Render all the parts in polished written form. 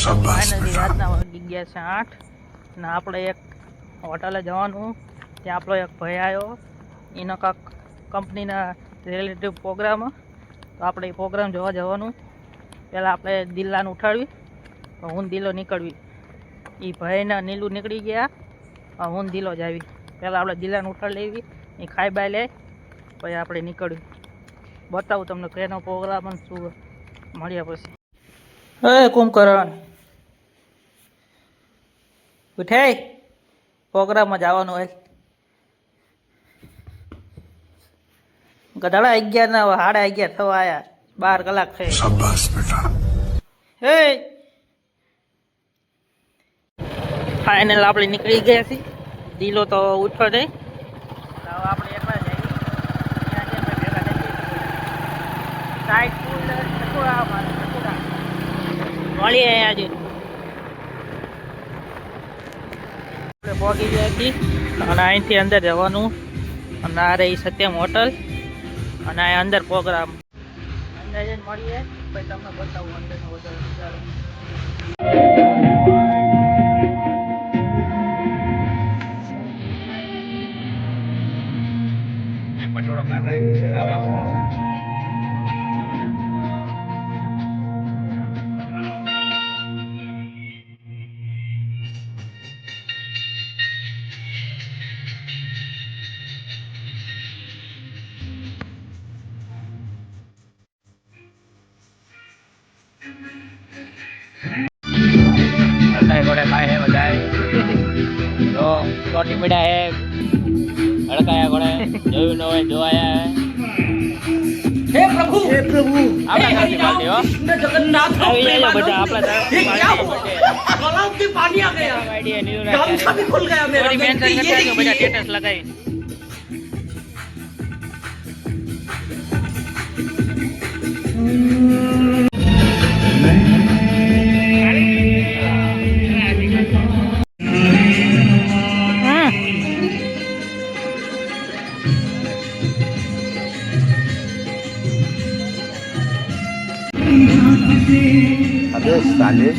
Finally રાતના વાગી ગયા છે 8 ને આપણે એક હોટલે જવાનું. ત્યાં આપણો એક ભાઈ આવ્યો, એનો કાંક કંપનીના રિલેટિવ પ્રોગ્રામ, તો આપણે એ પ્રોગ્રામ જોવા જવાનું. પહેલાં આપણે દિલ્લાને ઉઠાડવી, હું દિલ્લો નીકળવી. એ ભાઈના નીલું નીકળી ગયા, હું દિલ્લો જ આવી. પહેલાં આપણે દિલ્લાને ઉઠાડી લેવી, એ ખાઈ બાઈ લે, પછી આપણે નીકળવી. બતાવું તમને કેનો પ્રોગ્રામ અને શું મળ્યા પછી. એ કુંભકરણ ઉઠાય, પ્રોગ્રામમાં જવાનું હોય. ગધાડા 11 ના 11:30 થવા આવ્યા, 12 કલાક થઈ. શાબાશ બેટા. હે ફાઇનલ આપણે નીકળી ગયા છીએ. દિલો તો ઉઠો નહીં. હવે આપણે એકલા જઈએ, સાઈડ ફૂલ મળીએ આજે. આપણે પહોંચી ગયા છીએ અને અહીંથી અંદર જવાનું. અને આ રહી સત્યમ હોટલ અને આ અંદર પ્રોગ્રામ. અંદર જઈને મળીએ, પછી તમને બતાવું અંદરનો હોટલ. रोटी मिला है हड़काया गोड़े जो न होय जो आया है. हे प्रभु आपला साथी बाटे हो कृष्ण जगन्नाथ આવી જાય બધા આપલા गलाव से पानी आ गया आईडी नीलू गामछा भी खुल गया मेरा मेंशन करता है બધા स्टेटस लगाई. अबे साले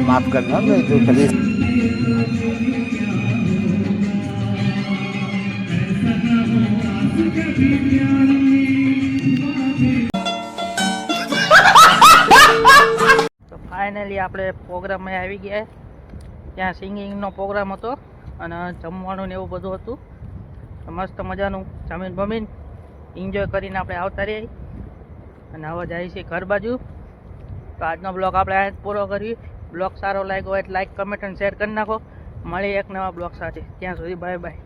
माफ करना, मैं जो कभी તો ફાઇનલી આપણે પ્રોગ્રામમાં આવી ગયા. ત્યાં સિંગિંગનો પ્રોગ્રામ હતો અને જમવાનું ને એવું બધું હતું. મસ્ત મજાનું જમીન બમીન એન્જોય કરીને આપણે આવતા રહીએ. અને હવે જાય છે ઘર બાજુ. તો આજનો બ્લોગ આપણે આ પૂરો કરીએ. બ્લોગ સારો લાગ્યો હોય તો લાઈક, કમેન્ટ અને શેર કરી નાખો. મળીએ એક નવા બ્લોગ સાથે. ત્યાં સુધી બાય બાય.